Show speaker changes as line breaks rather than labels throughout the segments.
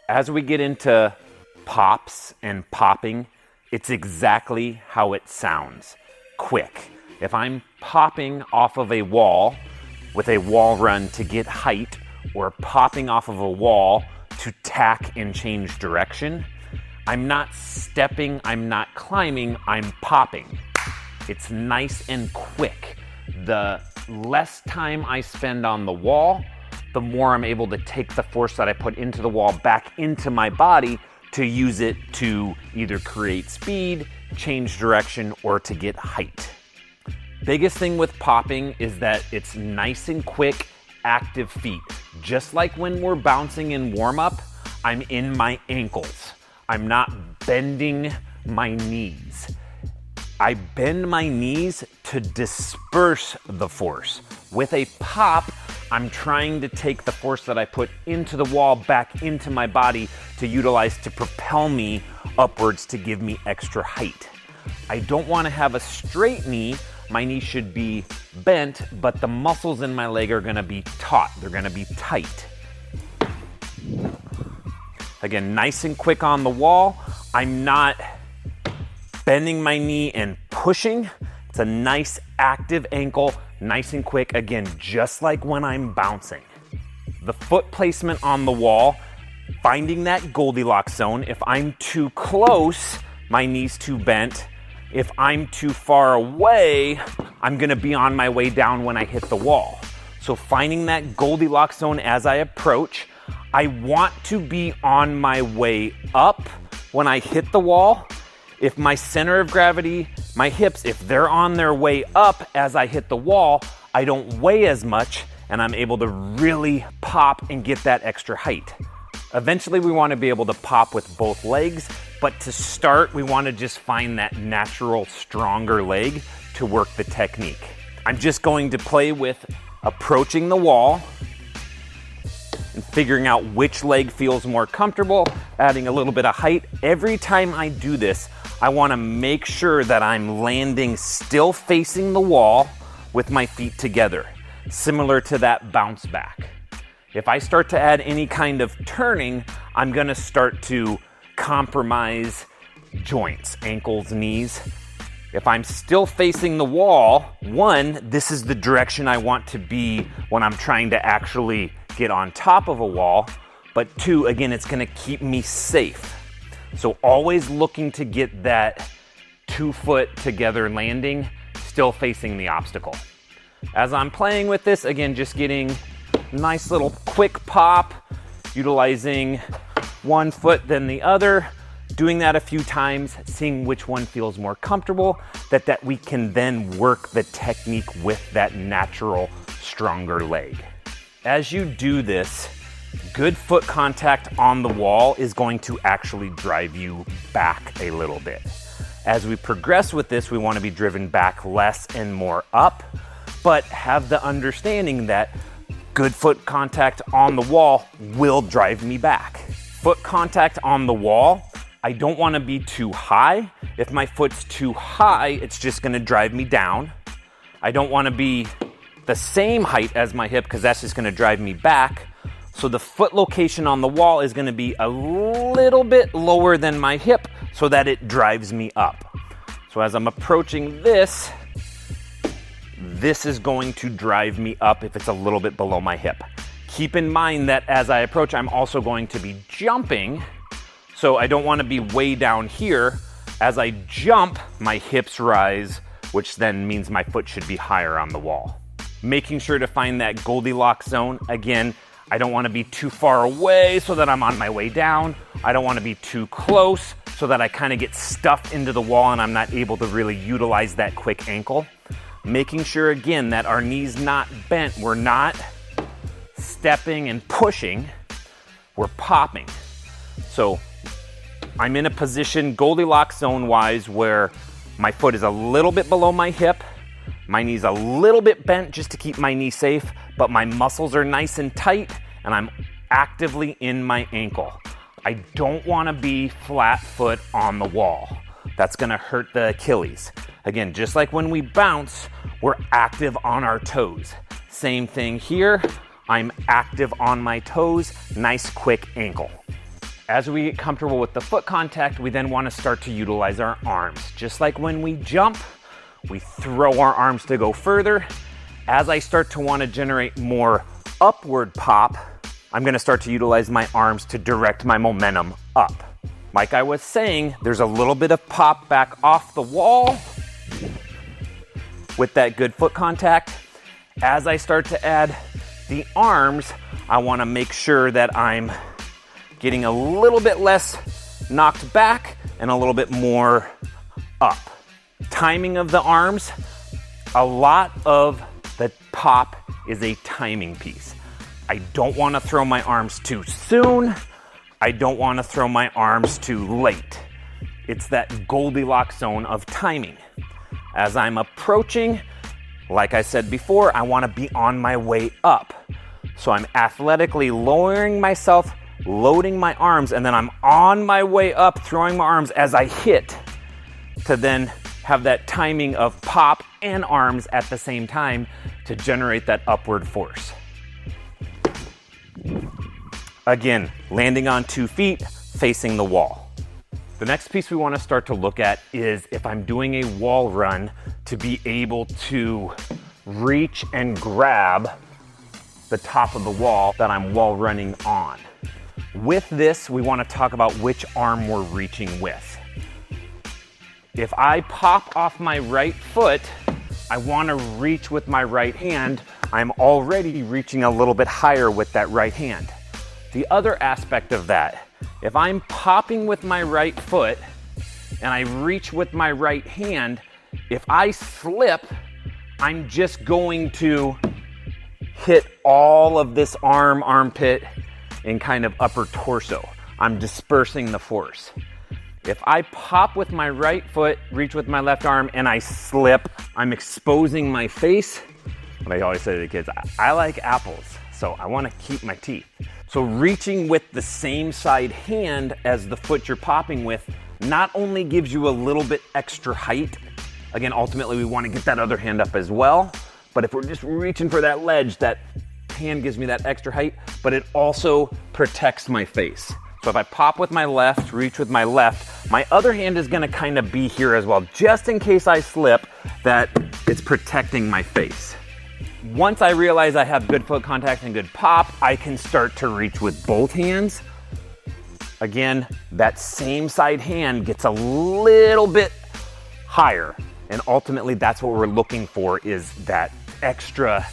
As we get into pops and popping, it's exactly how it sounds, quick. If I'm popping off of a wall with a wall run to get height, or popping off of a wall to tack and change direction, I'm not stepping, I'm not climbing, I'm popping. It's nice and quick. The less time I spend on the wall, the more I'm able to take the force that I put into the wall back into my body to use it to either create speed, change direction, or to get height. Biggest thing with popping is that it's nice and quick, active feet. Just like when we're bouncing in warm-up, I'm in my ankles. I'm not bending my knees. I bend my knees to disperse the force. With a pop, I'm trying to take the force that I put into the wall back into my body to utilize to propel me upwards to give me extra height. I don't want to have a straight knee. My knee should be bent, but the muscles in my leg are going to be taut. They're going to be tight. Again, nice and quick on the wall. I'm not bending my knee and pushing. It's a nice active ankle, nice and quick. Again, just like when I'm bouncing. The foot placement on the wall, finding that Goldilocks zone. If I'm too close, my knee's too bent. If I'm too far away, I'm gonna be on my way down when I hit the wall. So finding that Goldilocks zone as I approach, I want to be on my way up when I hit the wall. If my center of gravity, my hips, if they're on their way up as I hit the wall, I don't weigh as much and I'm able to really pop and get that extra height. Eventually we want to be able to pop with both legs, but to start, we want to just find that natural, stronger leg to work the technique. I'm just going to play with approaching the wall and figuring out which leg feels more comfortable, adding a little bit of height. Every time I do this, I want to make sure that I'm landing still facing the wall with my feet together, similar to that bounce back. If I start to add any kind of turning, I'm going to start to compromise joints, ankles, knees. If I'm still facing the wall, one, this is the direction I want to be when I'm trying to actually get on top of a wall. But two, again, it's going to keep me safe. So always looking to get that 2 foot together landing, still facing the obstacle. As I'm playing with this, again, just getting nice little quick pop, utilizing 1 foot then the other, doing that a few times, seeing which one feels more comfortable, that we can then work the technique with that natural, stronger leg. As you do this, good foot contact on the wall is going to actually drive you back a little bit. As we progress with this, we want to be driven back less and more up, but have the understanding that good foot contact on the wall will drive me back. Foot contact on the wall, I don't want to be too high. If my foot's too high, it's just going to drive me down. I don't want to be the same height as my hip because that's just going to drive me back. So the foot location on the wall is going to be a little bit lower than my hip so that it drives me up. So as I'm approaching this is going to drive me up if it's a little bit below my hip. Keep in mind that as I approach, I'm also going to be jumping. So I don't want to be way down here. As I jump, my hips rise, which then means my foot should be higher on the wall. Making sure to find that Goldilocks zone. Again, I don't want to be too far away so that I'm on my way down. I don't want to be too close so that I kind of get stuffed into the wall and I'm not able to really utilize that quick ankle. Making sure, again, that our knee's not bent. We're not stepping and pushing. We're popping. So I'm in a position Goldilocks zone wise where my foot is a little bit below my hip. My knee's a little bit bent just to keep my knee safe, but my muscles are nice and tight and I'm actively in my ankle. I don't want to be flat foot on the wall. That's going to hurt the Achilles. Again, just like when we bounce, we're active on our toes. Same thing here. I'm active on my toes. Nice quick ankle. As we get comfortable with the foot contact, we then want to start to utilize our arms. Just like when we jump, we throw our arms to go further. As I start to want to generate more upward pop, I'm going to start to utilize my arms to direct my momentum up. Like I was saying, there's a little bit of pop back off the wall with that good foot contact. As I start to add the arms, I want to make sure that I'm getting a little bit less knocked back and a little bit more up. Timing of the arms, a lot of the pop is a timing piece. I don't want to throw my arms too soon. I don't want to throw my arms too late. It's that Goldilocks zone of timing. As I'm approaching, like I said before, I want to be on my way up. So I'm athletically lowering myself, loading my arms, and then I'm on my way up, throwing my arms as I hit to then have that timing of pop and arms at the same time to generate that upward force. Again, landing on 2 feet, facing the wall. The next piece we want to start to look at is if I'm doing a wall run, to be able to reach and grab the top of the wall that I'm wall running on. With this, we want to talk about which arm we're reaching with. If I pop off my right foot, I want to reach with my right hand. I'm already reaching a little bit higher with that right hand. The other aspect of that, if I'm popping with my right foot and I reach with my right hand, if I slip, I'm just going to hit all of this arm, armpit, and kind of upper torso. I'm dispersing the force. If I pop with my right foot, reach with my left arm, and I slip, I'm exposing my face. But I always say to the kids, I like apples, so I want to keep my teeth. So reaching with the same side hand as the foot you're popping with not only gives you a little bit extra height, again, ultimately we want to get that other hand up as well, but if we're just reaching for that ledge, that hand gives me that extra height, but it also protects my face. So if I pop with my left, reach with my left, my other hand is gonna kind of be here as well, just in case I slip, that it's protecting my face. Once I realize I have good foot contact and good pop, I can start to reach with both hands. Again, that same side hand gets a little bit higher, and ultimately that's what we're looking for, is that extra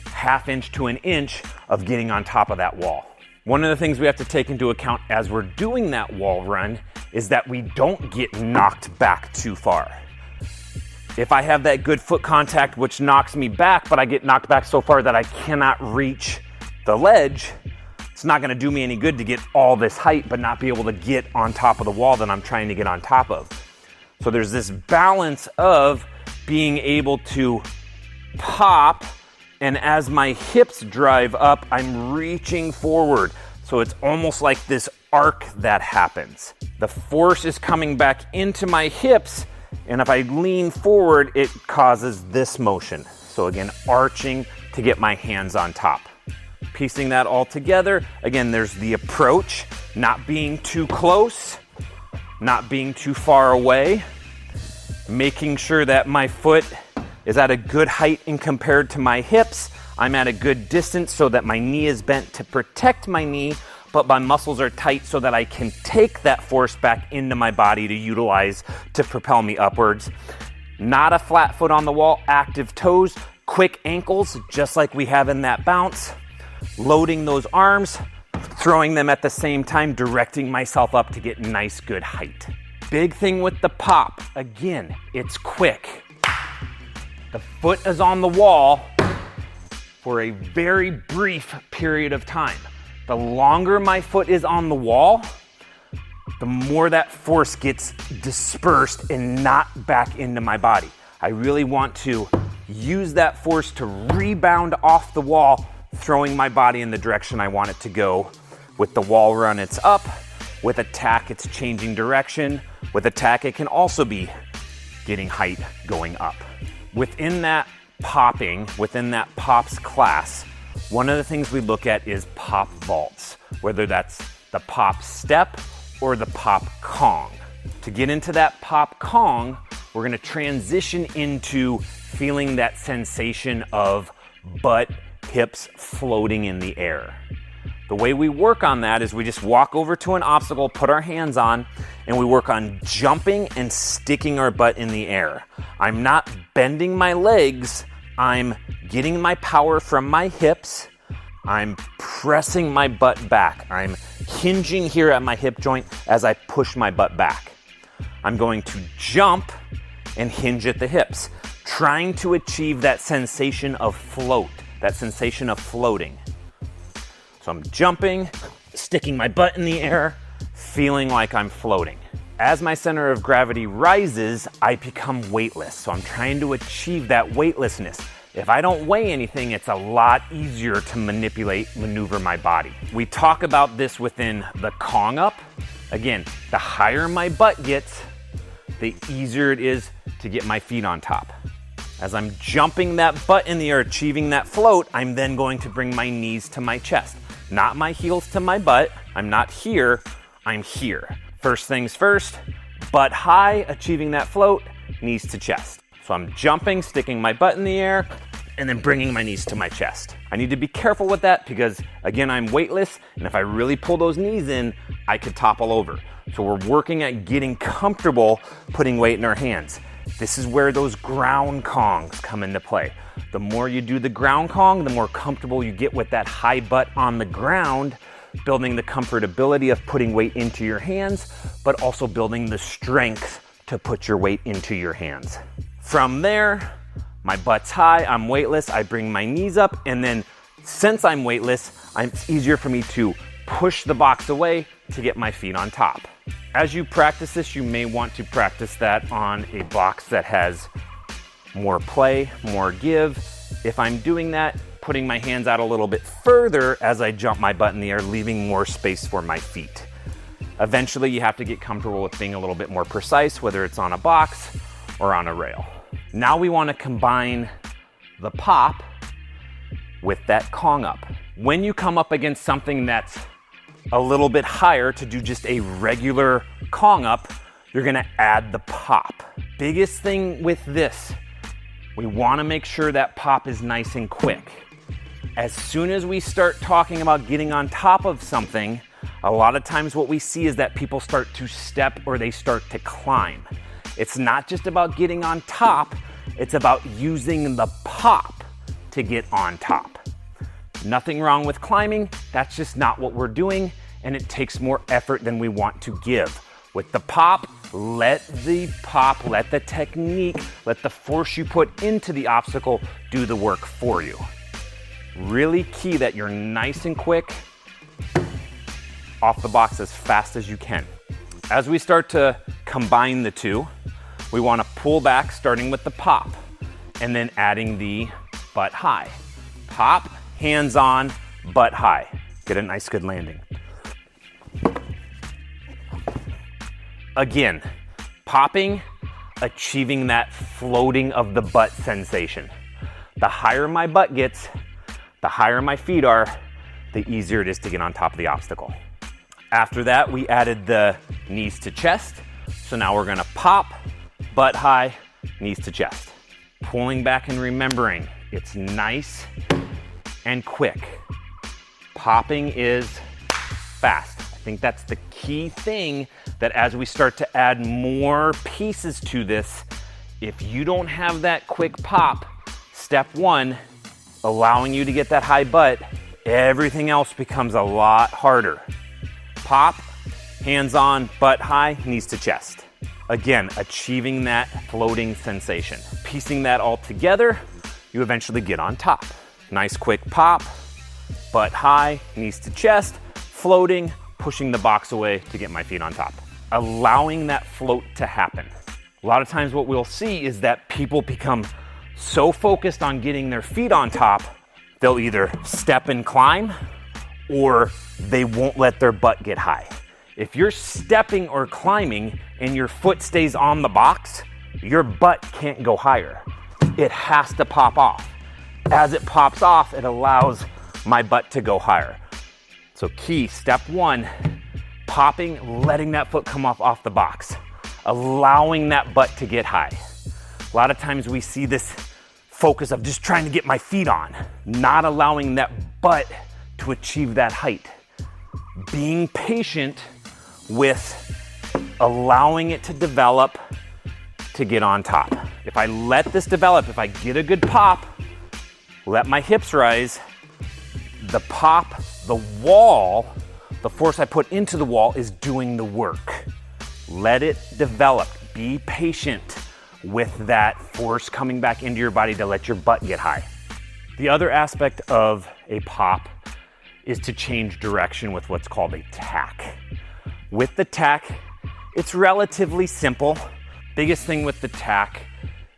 ½ inch to an inch of getting on top of that wall. One of the things we have to take into account as we're doing that wall run is that we don't get knocked back too far. If I have that good foot contact which knocks me back, but I get knocked back so far that I cannot reach the ledge, it's not gonna do me any good to get all this height but not be able to get on top of the wall that I'm trying to get on top of. So there's this balance of being able to pop, and as my hips drive up, I'm reaching forward. So it's almost like this arc that happens. The force is coming back into my hips, and if I lean forward, it causes this motion. So again, arching to get my hands on top. Piecing that all together, again, there's the approach, not being too close, not being too far away, making sure that my foot is at a good height and compared to my hips. I'm at a good distance so that my knee is bent to protect my knee, but my muscles are tight so that I can take that force back into my body to utilize to propel me upwards. Not a flat foot on the wall, active toes, quick ankles, just like we have in that bounce. Loading those arms, throwing them at the same time, directing myself up to get nice, good height. Big thing with the pop, again, it's quick. The foot is on the wall for a very brief period of time. The longer my foot is on the wall, the more that force gets dispersed and not back into my body. I really want to use that force to rebound off the wall, throwing my body in the direction I want it to go. With the wall run, it's up. With a tack, it's changing direction. With a tack, it can also be getting height going up. Within that popping, within that pops class, one of the things we look at is pop vaults, whether that's the pop step or the pop Kong. To get into that pop Kong, we're gonna transition into feeling that sensation of butt, hips floating in the air. The way we work on that is we just walk over to an obstacle, put our hands on, and we work on jumping and sticking our butt in the air. I'm not bending my legs, I'm getting my power from my hips, I'm pressing my butt back, I'm hinging here at my hip joint as I push my butt back. I'm going to jump and hinge at the hips, trying to achieve that sensation of float, that sensation of floating. So I'm jumping, sticking my butt in the air, feeling like I'm floating. As my center of gravity rises, I become weightless. So I'm trying to achieve that weightlessness. If I don't weigh anything, it's a lot easier to maneuver my body. We talk about this within the Kong up. Again, the higher my butt gets, the easier it is to get my feet on top. As I'm jumping that butt in the air, achieving that float, I'm then going to bring my knees to my chest. Not my heels to my butt. I'm not here, I'm here. First things first, butt high, achieving that float, knees to chest. So I'm jumping, sticking my butt in the air, and then bringing my knees to my chest. I need to be careful with that because, again, I'm weightless, and if I really pull those knees in, I could topple over. So we're working at getting comfortable putting weight in our hands. This is where those ground Kongs come into play. The more you do the ground Kong, the more comfortable you get with that high butt on the ground, building the comfortability of putting weight into your hands, but also building the strength to put your weight into your hands. From there, my butt's high, I'm weightless, I bring my knees up, and then since I'm weightless, it's easier for me to push the box away to get my feet on top. As you practice this, you may want to practice that on a box that has more play, more give. If I'm doing that, putting my hands out a little bit further as I jump my butt in the air, leaving more space for my feet. Eventually, you have to get comfortable with being a little bit more precise, whether it's on a box or on a rail. Now we want to combine the pop with that Kong up. When you come up against something that's a little bit higher to do just a regular Kong up, you're gonna add the pop. Biggest thing with this, we wanna make sure that pop is nice and quick. As soon as we start talking about getting on top of something, a lot of times what we see is that people start to step or they start to climb. It's not just about getting on top, it's about using the pop to get on top. Nothing wrong with climbing, that's just not what we're doing, and it takes more effort than we want to give. With the pop, let the technique, let the force you put into the obstacle do the work for you. Really key that you're nice and quick, off the box as fast as you can. As we start to combine the two, we want to pull back starting with the pop and then adding the butt high. Pop, hands on, butt high. Get a nice good landing. Again, popping, achieving that floating of the butt sensation. The higher my butt gets, the higher my feet are, the easier it is to get on top of the obstacle. After that, we added the knees to chest. So now we're gonna pop, butt high, knees to chest. Pulling back and remembering, it's nice and quick. Popping is fast. I think that's the key thing, that as we start to add more pieces to this, if you don't have that quick pop, step one, allowing you to get that high butt, everything else becomes a lot harder. Pop, hands on, butt high, knees to chest. Again, achieving that floating sensation. Piecing that all together, you eventually get on top. Nice quick pop, butt high, knees to chest, floating, pushing the box away to get my feet on top. Allowing that float to happen. A lot of times what we'll see is that people become so focused on getting their feet on top, they'll either step and climb or they won't let their butt get high. If you're stepping or climbing and your foot stays on the box, your butt can't go higher. It has to pop off. As it pops off, it allows my butt to go higher. So key, step one, Popping, letting that foot come off the box, allowing that butt to get high. A lot of times we see this focus of just trying to get my feet on, not allowing that butt to achieve that height. Being patient with allowing it to develop to get on top. If I let this develop, if I get a good pop, let my hips rise, the pop, the wall, the force I put into the wall is doing the work. Let it develop. Be patient with that force coming back into your body to let your butt get high. The other aspect of a pop is to change direction with what's called a tack. With the tack, it's relatively simple. Biggest thing with the tack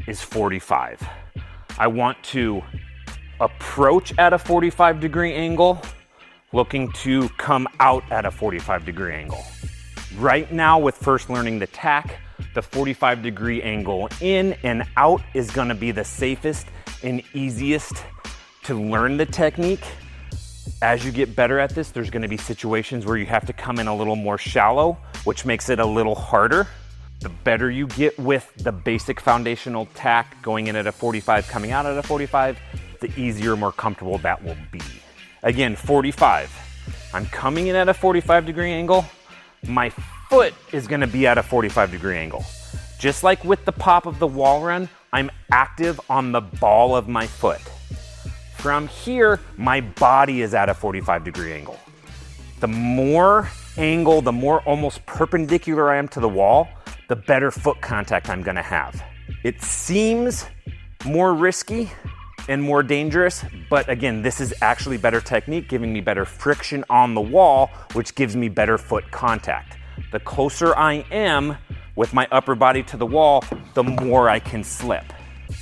is 45. I want to approach at a 45-degree angle, looking to come out at a 45-degree angle. Right now, with first learning the tack, the 45-degree angle in and out is gonna be the safest and easiest to learn the technique. As you get better at this, there's gonna be situations where you have to come in a little more shallow, which makes it a little harder. The better you get with the basic foundational tack, going in at a 45, coming out at a 45, the easier, more comfortable that will be. Again, 45. I'm coming in at a 45-degree angle. My foot is gonna be at a 45-degree angle. Just like with the pop of the wall run, I'm active on the ball of my foot. From here, my body is at a 45-degree angle. The more angle, the more almost perpendicular I am to the wall, the better foot contact I'm gonna have. It seems more risky and more dangerous, but again, this is actually better technique, giving me better friction on the wall, which gives me better foot contact. The closer I am with my upper body to the wall, the more I can slip.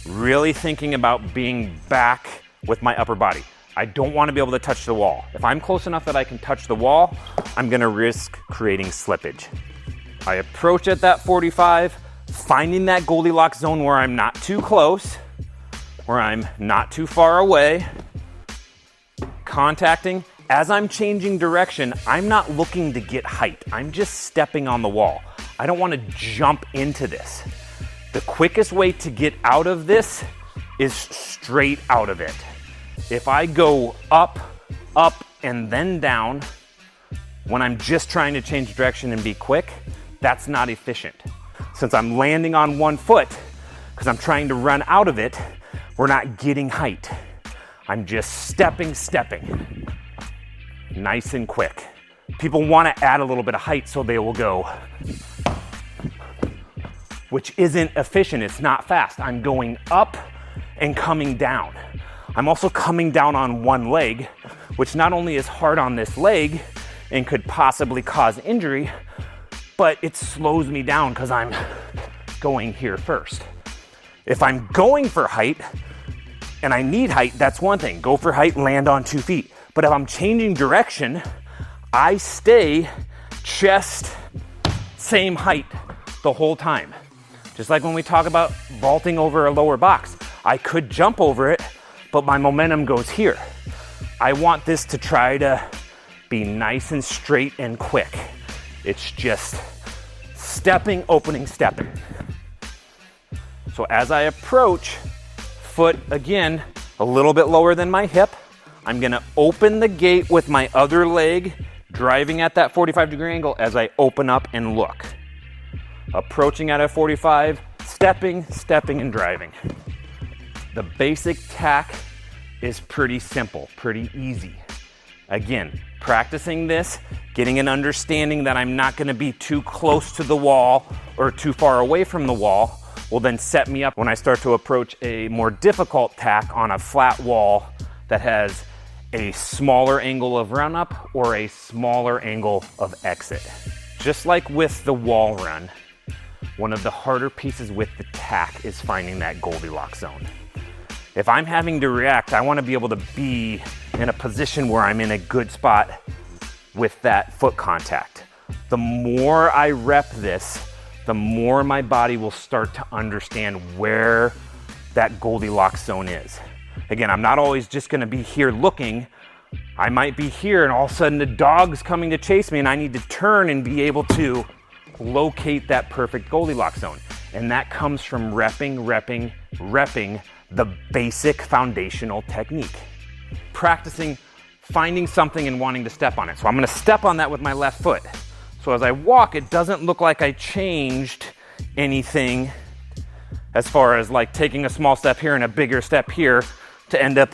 Really thinking about being back with my upper body. I don't want to be able to touch the wall. If I'm close enough that I can touch the wall, I'm gonna risk creating slippage. I approach at that 45, finding that Goldilocks zone where I'm not too close, where I'm not too far away, contacting. As I'm changing direction, I'm not looking to get height. I'm just stepping on the wall. I don't want to jump into this. The quickest way to get out of this is straight out of it. If I go up, and then down, when I'm just trying to change direction and be quick, that's not efficient. Since I'm landing on one foot, because I'm trying to run out of it, we're not getting height. I'm just stepping. Nice and quick. People want to add a little bit of height, so they will go, which isn't efficient. It's not fast. I'm going up and coming down. I'm also coming down on one leg, which not only is hard on this leg and could possibly cause injury, but it slows me down because I'm going here first. If I'm going for height and I need height, that's one thing. Go for height, land on 2 feet. But if I'm changing direction, I stay chest, same height the whole time. Just like when we talk about vaulting over a lower box. I could jump over it, but my momentum goes here. I want this to try to be nice and straight and quick. It's just stepping, opening, stepping. So as I approach, foot again, a little bit lower than my hip, I'm gonna open the gate with my other leg, driving at that 45-degree angle as I open up and look. Approaching at a 45, stepping, and driving. The basic tack is pretty simple, pretty easy. Again, practicing this, getting an understanding that I'm not gonna be too close to the wall or too far away from the wall will then set me up when I start to approach a more difficult tack on a flat wall that has a smaller angle of run up or a smaller angle of exit. Just like with the wall run, one of the harder pieces with the tack is finding that Goldilocks zone. If I'm having to react, I want to be able to be in a position where I'm in a good spot with that foot contact. The more I rep this, the more my body will start to understand where that Goldilocks zone is. Again, I'm not always just gonna be here looking. I might be here and all of a sudden the dog's coming to chase me and I need to turn and be able to locate that perfect Goldilocks zone. And that comes from repping the basic foundational technique. Practicing finding something and wanting to step on it. So I'm gonna step on that with my left foot. So as I walk, it doesn't look like I changed anything as far as like taking a small step here and a bigger step here to end up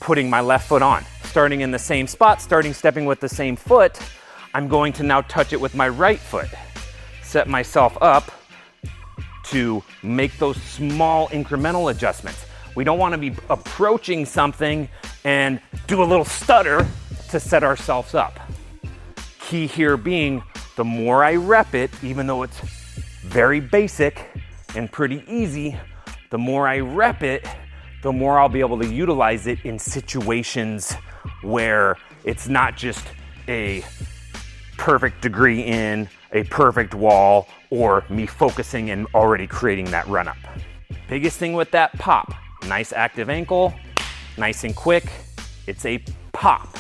putting my left foot on. Starting in the same spot, stepping with the same foot, I'm going to now touch it with my right foot. Set myself up to make those small incremental adjustments. We don't want to be approaching something and do a little stutter to set ourselves up. Key here being, the more I rep it, even though it's very basic and pretty easy, the more I rep it, the more I'll be able to utilize it in situations where it's not just a perfect degree in, a perfect wall, or me focusing and already creating that run up. Biggest thing with that pop, nice active ankle, nice and quick, it's a pop.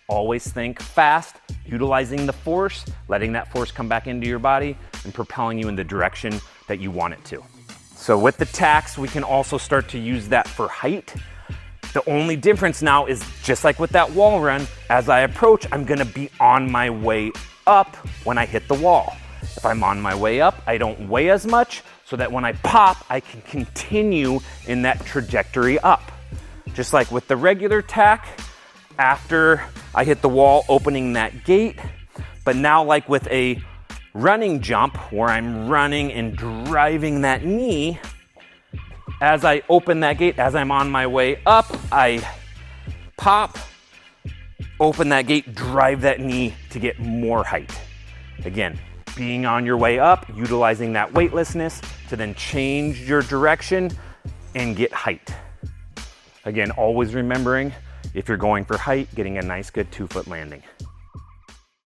Always think fast, utilizing the force, letting that force come back into your body and propelling you in the direction that you want it to. So with the tacs, we can also start to use that for height. The only difference now is just like with that wall run, as I approach, I'm gonna be on my way up when I hit the wall. If I'm on my way up, I don't weigh as much so that when I pop, I can continue in that trajectory up. Just like with the regular tac, after I hit the wall, opening that gate, but now like with a running jump where I'm running and driving that knee, as I open that gate, as I'm on my way up, I pop, open that gate, drive that knee to get more height. Again, being on your way up, utilizing that weightlessness to then change your direction and get height. Again, always remembering, if you're going for height, getting a nice good 2-foot landing.